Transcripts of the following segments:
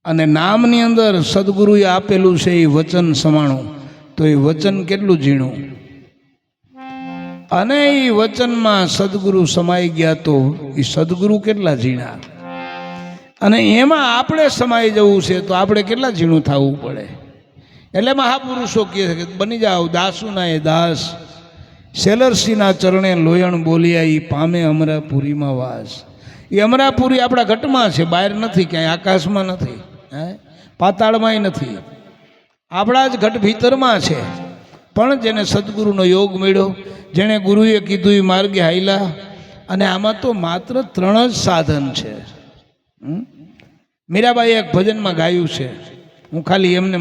અને નામની અંદર સદગુરુએ આપેલું છે એ વચન સમાણું, તો એ વચન કેટલું ઝીણું, અને એ વચનમાં સદગુરુ સમાઈ ગયા તો એ સદગુરુ કેટલા ઝીણા, અને એમાં આપણે સમાઈ જવું છે તો આપણે કેટલા ઝીણું થવું પડે. એટલે મહાપુરુષો કહે છે કે બની જાઓ દાસુના એ દાસ, સેલરસીના ચરણે લોયણ બોલ્યા એ પામે અમરાપુરીમાં વાસ. એ અમરાપુરી આપણા ઘટમાં છે, બહાર નથી, ક્યાંય આકાશમાં નથી, પાતાળમાંય નથી, આપણા જ ઘટ ભીતરમાં છે. પણ જેને સદગુરુનો યોગ મળ્યો, જેણે ગુરુએ કીધું એ માર્ગે હાયલા, અને આમાં તો માત્ર 3 જ સાધન છે. મીરાબાઈએ એક ભજનમાં ગાયું છે, હું ખાલી એમને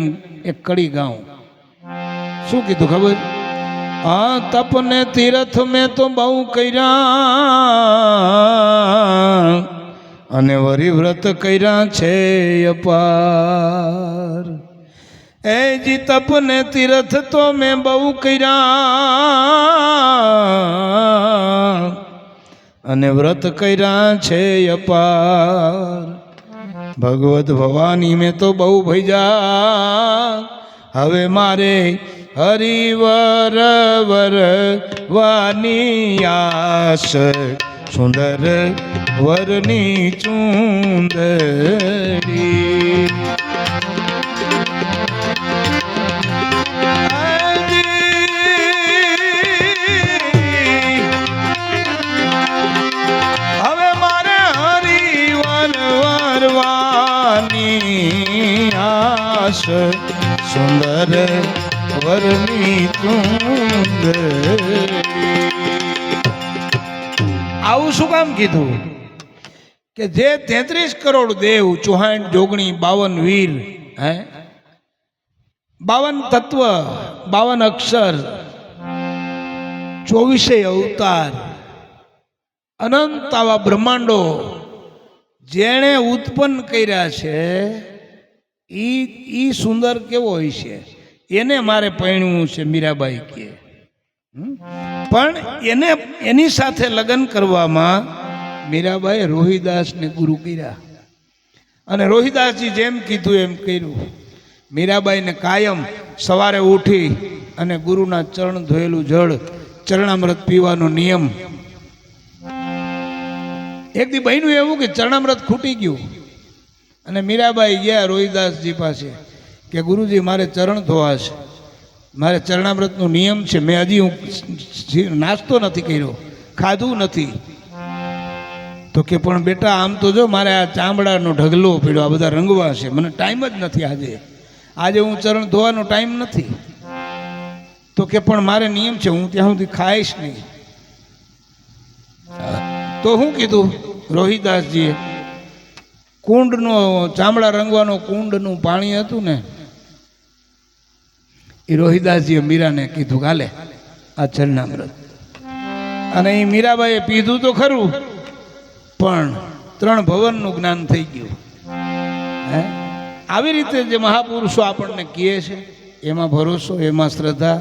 એક કડી ગાઉં. શું કીધું ખબર? હા, તપને તીરથ મેં તો બહુ કર્યા, અને વરી વ્રત કર્યા છે અપાર. એ જી તપને તીરથ તો મેં બહુ કર્યા, અને વ્રત કર્યા છે અપાર. ભગવત ભવાની મેં તો બહુ ભૈજા, હવે મારે હરિવર વરવાની આસ, સુંદર વરની ચૂંદડી. હવે મારે હરિવર વરવાની આસ, સુંદર વરની ચૂંદડી. આવું શું કામ કીધું? કે જે 33 કરોડ દેવ, ચૌહાણ જોગણી 52 વીર, 52 તત્વ, 52 અક્ષર, 24 અવતાર, અનંત આવા બ્રહ્માંડો જેણે ઉત્પન્ન કર્યા છે, ઈ સુંદર કેવો હોય છે, એને મારે પરણવું છે. મીરાબાઈ કહે, પણ એની સાથે લગ્ન કરવામાં મીરાબાઈએ રોહિદાસને ગુરુ કર્યા, અને રોહિદાસજી જેમ કીધું એમ કર્યું. મીરાબાઈને કાયમ સવારે ઉઠી અને ગુરુના ચરણ ધોયેલું જળ, ચરણામૃત પીવાનો નિયમ. એક દી બન્યું એવું કે ચરણામૃત ખૂટી ગયું, અને મીરાબાઈ ગયા રોહિદાસજી પાસે કે ગુરુજી મારે ચરણ ધોવા છે, મારે ચરણામૃતનો નિયમ છે, મેં હજી હું નાસ્તો નથી કર્યો, ખાધું નથી. તો કે પણ બેટા આમ તો જો મારે આ ચામડાનો ઢગલો પડ્યો, આ બધા રંગવા છે, મને ટાઈમ જ નથી, આજે હું ચરણ ધોવાનો ટાઈમ નથી. તો કે પણ મારે નિયમ છે, હું ત્યાં સુધી ખાઈશ નહીં. તો શું કીધું રોહિદાસજીએ? કુંડનો, ચામડા રંગવાનો કુંડનું પાણી હતું ને, એ રોહિદાસજીએ મીરાને કીધું હાલે આ ચરણામૃત. અને એ મીરાબાઈએ પીધું તો ખરું, પણ 3 ભવનનું જ્ઞાન થઈ ગયું. આવી રીતે જે મહાપુરુષો આપણને કહે છે, એમાં ભરોસો, એમાં શ્રદ્ધા,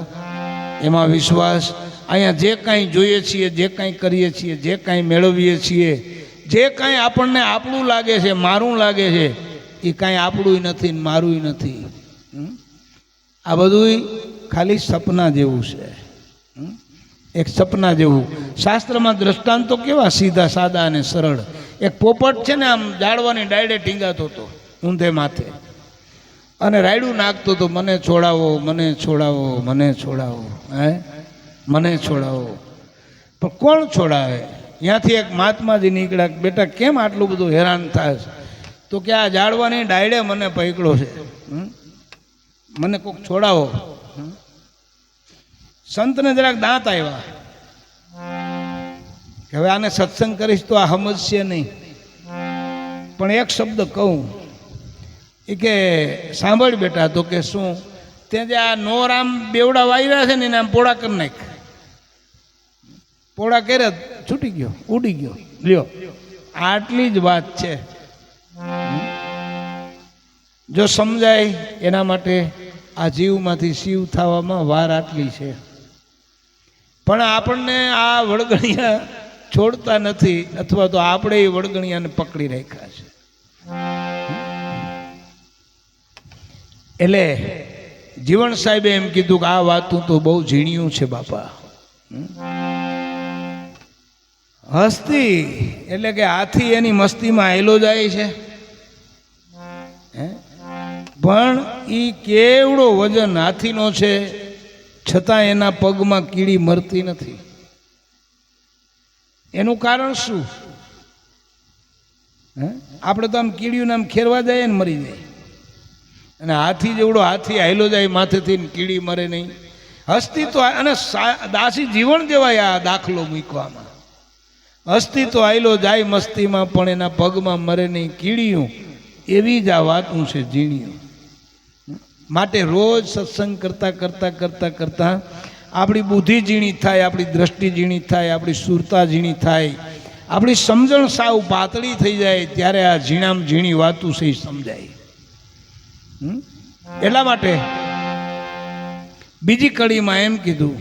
એમાં વિશ્વાસ. અહીંયા જે કાંઈ જોઈએ છીએ, જે કાંઈ કરીએ છીએ, જે કાંઈ મેળવીએ છીએ, જે કાંઈ આપણને આપણું લાગે છે, મારું લાગે છે, એ કાંઈ આપણું નથી ને મારું નથી. આ બધું ખાલી સપના જેવું છે, એક સપના જેવું. શાસ્ત્રમાં દ્રષ્ટાંતો કેવા સીધા સાદા અને સરળ. એક પોપટ છે ને, આમ ઝાડવાની ડાયડે ટીંગાતો હતો ઊંધે માથે, અને રાયડું નાખતો હતો, મને છોડાવો, મને છોડાવો, મને છોડાવો, મને છોડાવો. પણ કોણ છોડાવે? ત્યાંથી એક મહાત્માજી નીકળ્યા, બેટા કેમ આટલું બધું હેરાન થાય? તો કે આ ઝાડવાની ડાયડે મને પકડ્યો છે, મને કોઈક છોડાવો. સંતને જરાક દાંત આવ્યા કે હવે આને સત્સંગ કરીશ તો આ સમજશે નહીં, પણ એક શબ્દ કહું. એ કે સાંભળ બેટા. તો કે શું? ત્યાં જે આ નોરામ બેવડા વાયરા છે ને એને આમ પોળા કરી નાખ. પોળા કરે છૂટી ગયો, ઉડી ગયો. લ્યો, આટલી જ વાત છે. જો સમજાય એના માટે આ જીવમાંથી શિવ થવામાં વાર આટલી છે. પણ આપણને આ વળગણિયા છોડતા નથી, અથવા તો આપણે એ વળગણિયાને પકડી રાખ્યા છે. એટલે જીવણ સાહેબે એમ કીધું કે આ વાતું તો બહુ ઝીણ્યું છે બાપા. હસ્તી એટલે કે હાથી એની મસ્તીમાં આયલો જાય છે, પણ એ કેવડો વજન હાથીનો છે, છતાં એના પગમાં કીડી મરતી નથી. એનું કારણ શું? આપણે તો આમ કીડીયું આમ ખેરવા જાય ને મરી જાય, અને હાથી જેવડો હાથી આયલો જાય માથેથી કીડી મરે નહીં. હસ્તી તો અને દાસી જીવણ જેવાય આ દાખલો મૂકવામાં. હસ્તી તો આયલો જાય મસ્તીમાં, પણ એના પગમાં મરે નહીં કીડીયું. એવી જ આ વાતું છે ઝીણિયું. માટે રોજ સત્સંગ કરતા કરતા કરતા કરતા આપણી બુદ્ધિ ઝીણી થાય, આપણી દ્રષ્ટિ ઝીણી થાય, આપણી સુરતા ઝીણી થાય, આપણી સમજણ સાવ પાતળી થઈ જાય, ત્યારે આ ઝીણામાં ઝીણી વાતું છે એ સમજાય. એટલા માટે બીજી કડીમાં એમ કીધું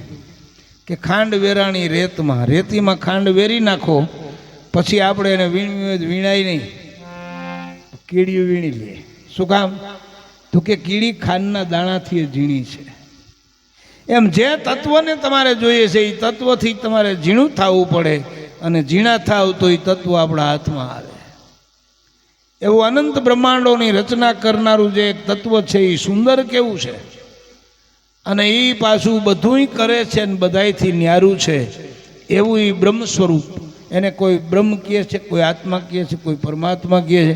કે ખાંડ વેરાણી રેતમાં, રેતીમાં ખાંડ વેરી નાખો, પછી આપણે એને વીણાય નહીં, કીડીયું વીણી લે. શું કામ? તો કે કીડી ખાંડના દાણાથી ઝીણી છે. એમ જે તત્વને તમારે જોઈએ છે એ તત્વથી તમારે ઝીણું થવું પડે, અને ઝીણા થાવ તો એ તત્વ આપણા હાથમાં આવે. એવું અનંત બ્રહ્માંડોની રચના કરનારું જે એક તત્વ છે એ સુંદર કેવું છે, અને એ પાછું બધુંય કરે છે ને બધાયથી ન્યારું છે, એવું એ બ્રહ્મ સ્વરૂપ. એને કોઈ બ્રહ્મ કહે છે, કોઈ આત્મા કહે છે, કોઈ પરમાત્મા કહે છે,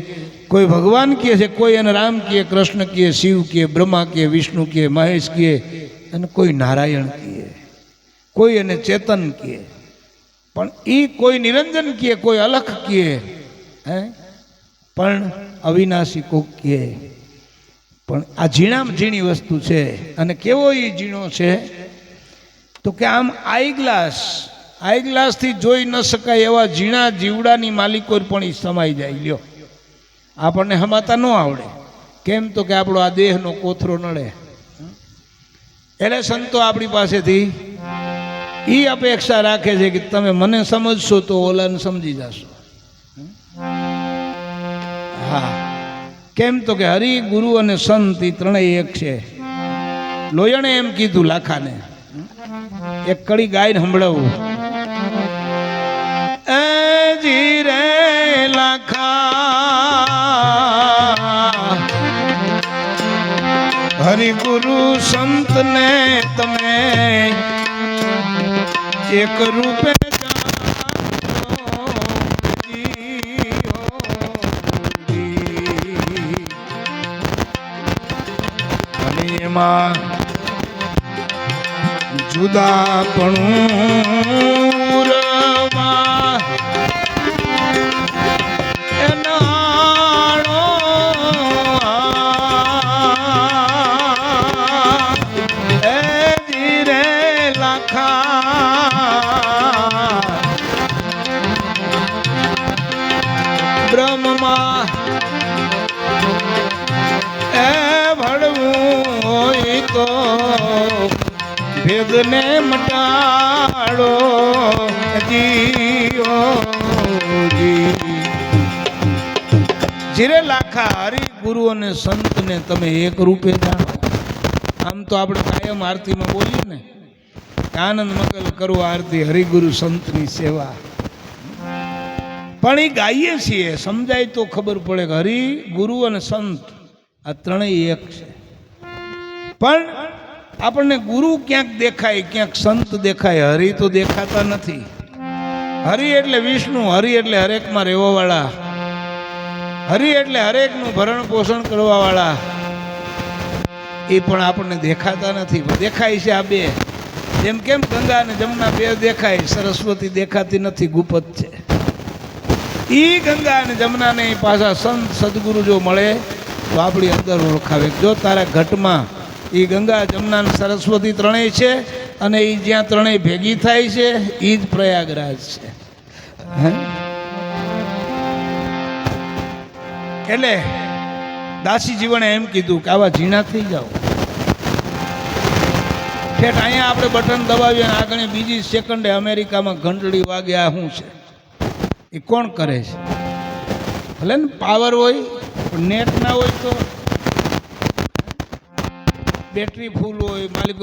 કોઈ ભગવાન કહે છે, કોઈ એને રામ કહે, કૃષ્ણ કહે, શિવ કહે, બ્રહ્મા કહે, વિષ્ણુ કહે, મહેશ કહે, અને કોઈ નારાયણ કહે, કોઈ એને ચેતન કહે, પણ એ કોઈ નિરંજન કહે, કોઈ અલખ કહે, પણ અવિનાશી કોક કહે. પણ આ ઝીણામાં ઝીણી વસ્તુ છે. અને કેવો એ ઝીણો છે? તો કે આમ આઈ ગ્લાસથી જોઈ ન શકાય એવા ઝીણા જીવડાની માલિકો પણ એ સમાઈ જાય. લ્યો, આપણને હમાતા ન આવડે. કેમ? તો કે આપણો આ દેહનો કોથરો નડે. એટલે સંતો આપણી પાસેથી એ અપેક્ષા રાખે છે કે તમે મને સમજશો તો ઓલાને સમજી જશો. હા, કેમ? તો કે હરિ, ગુરુ અને સંત એ ત્રણેય એક છે. લોયણે એમ કીધું લાખાને. એક કડી ગાયને સંભળાવું. એ જી રે લાખા, હરિ ગુરુ સંત ને તમે એક રૂપે જુદા પણ બ્રહ્મમાં એ ભળવું હોય તો ભેદને મટાડો જીઓ જી. જીરે લાખા, હરિ ગુરુ અને સંતને તમે એક રૂપે જાણો. આમ તો આપણે કાયમ આરતીમાં બોલીએ ને, આનંદ મંગલ કરો આરતી હરિગુરુ સંતની સેવા, પણ એ ગાઈએ છીએ સમજાય તો ખબર પડે કે હરિ, ગુરુ અને સંત આ ત્રણેય એક છે. પણ આપણને ગુરુ ક્યાંક દેખાય, ક્યાંક સંત દેખાય, હરિ તો દેખાતા નથી. હરિ એટલે વિષ્ણુ, હરિ એટલે હરેકમાં રહેવાવાળા, હરિ એટલે હરેકનું ભરણ પોષણ કરવાવાળા, એ પણ આપણને દેખાતા નથી. દેખાય છે આ બે. જેમ કેમ ગંગા અને જમુના બે દેખાય, સરસ્વતી દેખાતી નથી, ગુપ્ત છે. ઈ ગંગા અને જમુનાને પાછા સંત સદગુરુ જો મળે તો આપણી અંદર ઓળખાવે. જો તારા ઘટમાં એ ગંગા, જમુના અને સરસ્વતી ત્રણેય છે, અને એ જ્યાં ત્રણેય ભેગી થાય છે એ જ પ્રયાગરાજ છે. એટલે દાસી જીવણે એમ કીધું કે આવા ઝીણા થઈ જાઓ. ઠેઠ અહીંયા આપણે બટન દબાવીએ અને આગળ બીજી સેકન્ડે અમેરિકામાં ઘંટડી વાગે. આ શું છે? એ કોણ કરે છે? ભલે ને પાવર હોય પણ નેટ ના હોય તો બેટરી ફૂલ હોય, માલિક